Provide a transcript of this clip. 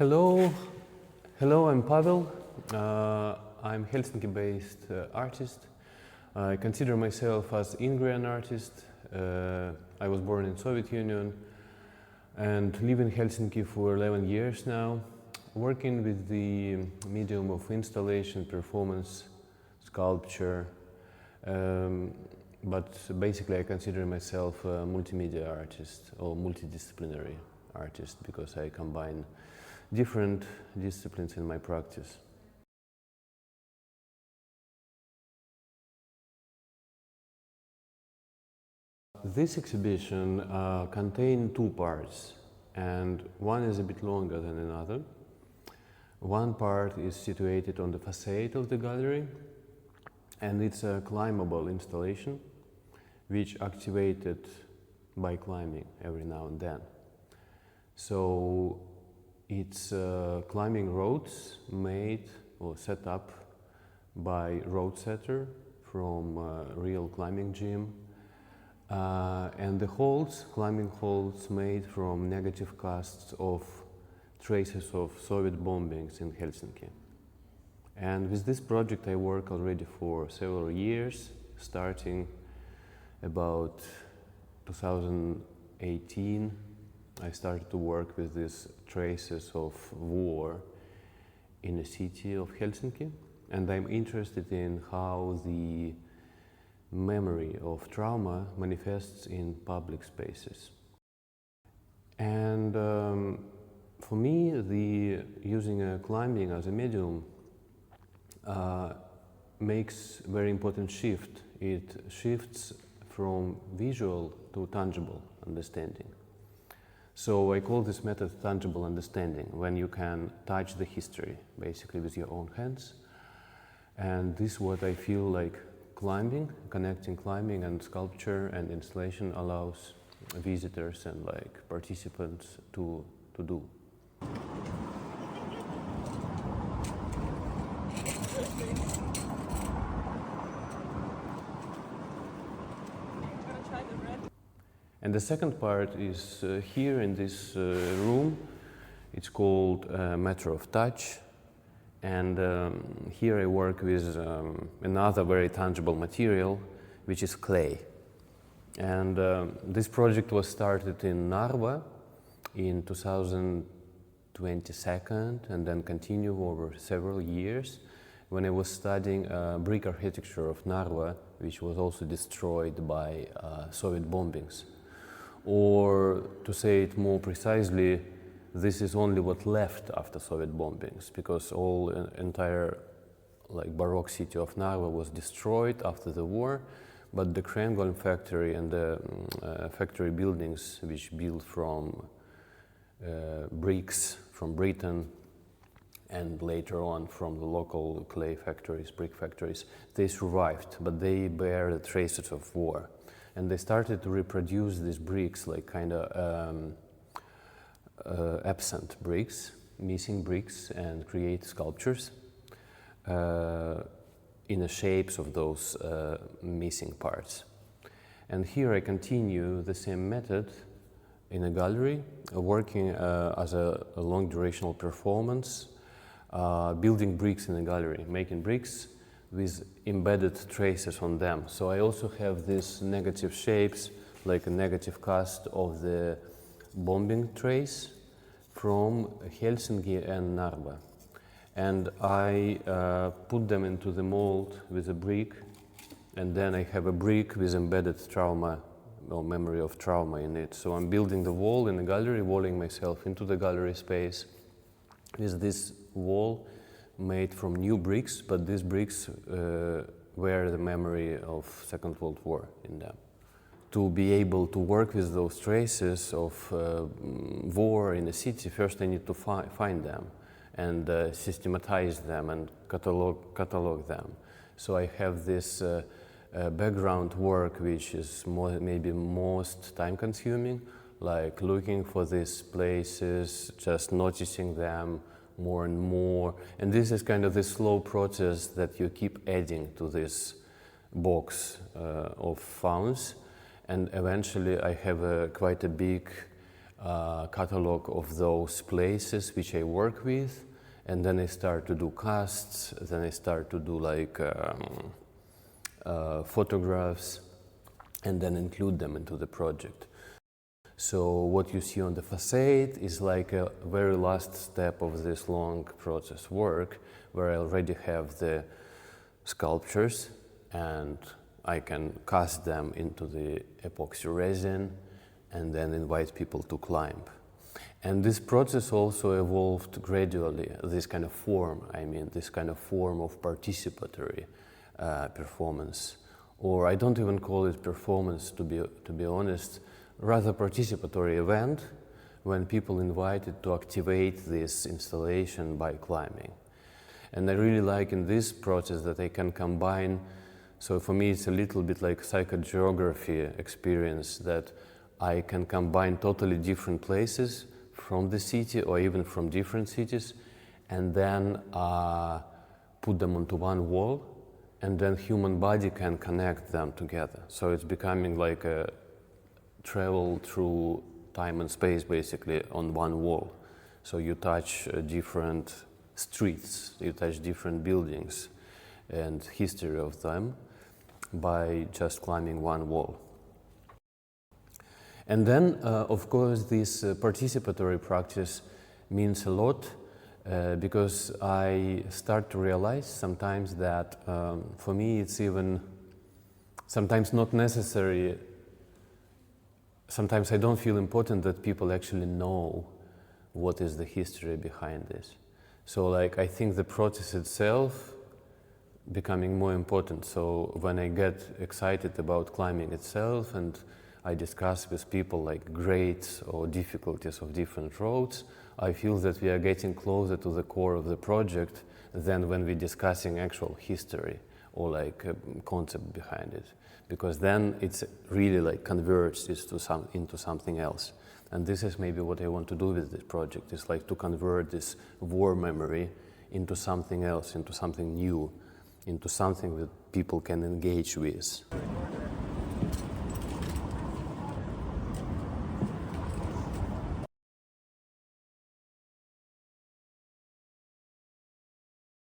Hello, I'm Pavel. I'm Helsinki-based artist. I consider myself as Ingrian artist. I was born in Soviet Union and live in Helsinki for 11 years now, working with the medium of installation, performance, sculpture. But basically I consider myself a multimedia artist or multidisciplinary artist because I combine different disciplines in my practice. This exhibition contains two parts, and one is a bit longer than another. One part is situated on the facade of the gallery, and it's a climbable installation which activated by climbing every now and then. So it's climbing roads made or set up by road setter from a real climbing gym, and the halls, climbing halls made from negative casts of traces of Soviet bombings in Helsinki. And with this project I work already for several years, starting about 2018. I started to work with these traces of war in the city of Helsinki, and I'm interested in how the memory of trauma manifests in public spaces. And for me, using climbing as a medium makes a very important shift. It shifts from visual to tangible understanding. So I call this method tangible understanding, when you can touch the history, basically with your own hands. And this is what I feel like climbing, connecting climbing and sculpture and installation allows visitors and participants to do. And the second part is here in this room. It's called Matter of Touch. And here I work with another very tangible material, which is clay. And this project was started in Narva in 2022 and then continued over several years when I was studying brick architecture of Narva, which was also destroyed by Soviet bombings. Or to say it more precisely, this is only what left after Soviet bombings, because all entire Baroque city of Narva was destroyed after the war, but the Krengolm factory and the factory buildings which built from bricks from Britain and later on from the local clay factories, brick factories, they survived, but they bear the traces of war. And they started to reproduce these bricks absent bricks, missing bricks, and create sculptures in the shapes of those missing parts. And here I continue the same method in a gallery, working as a long durational performance, building bricks in a gallery, making bricks with embedded traces on them. So I also have these negative shapes, like a negative cast of the bombing trace from Helsinki and Narva. And I put them into the mold with a brick, and then I have a brick with embedded trauma or memory of trauma in it. So I'm building the wall in the gallery, walling myself into the gallery space with this wall made from new bricks, but these bricks were the memory of Second World War in them. To be able to work with those traces of war in the city, first I need to find them and systematize them and catalog them. So I have this background work which is maybe most time-consuming, like looking for these places, just noticing them more and more. And this is kind of the slow process that you keep adding to this box of founds. And eventually I have quite a big catalog of those places which I work with, and then I start to do casts, then I start to do like photographs, and then include them into the project. So what you see on the facade is like a very last step of this long process work, where I already have the sculptures and I can cast them into the epoxy resin and then invite people to climb. And this process also evolved gradually, this kind of form, this kind of form of participatory performance. Or I don't even call it performance, to be honest, rather participatory event when people invited to activate this installation by climbing. And I really like in this process that I can combine, so for me it's a little bit like psychogeography experience, that I can combine totally different places from the city or even from different cities, and then put them onto one wall, and then human body can connect them together. So it's becoming like a travel through time and space basically on one wall. So you touch different streets, you touch different buildings and history of them by just climbing one wall. And then, of course, this participatory practice means a lot because I start to realize sometimes that for me it's even sometimes not necessary. Sometimes I don't feel important that people actually know what is the history behind this. So like I think the process itself becoming more important. So when I get excited about climbing itself and I discuss with people like grades or difficulties of different roads, I feel that we are getting closer to the core of the project than when we're discussing actual history or like a concept behind it. Because then it's really like converts into something else. And this is maybe what I want to do with this project, is like to convert this war memory into something else, into something new, into something that people can engage with.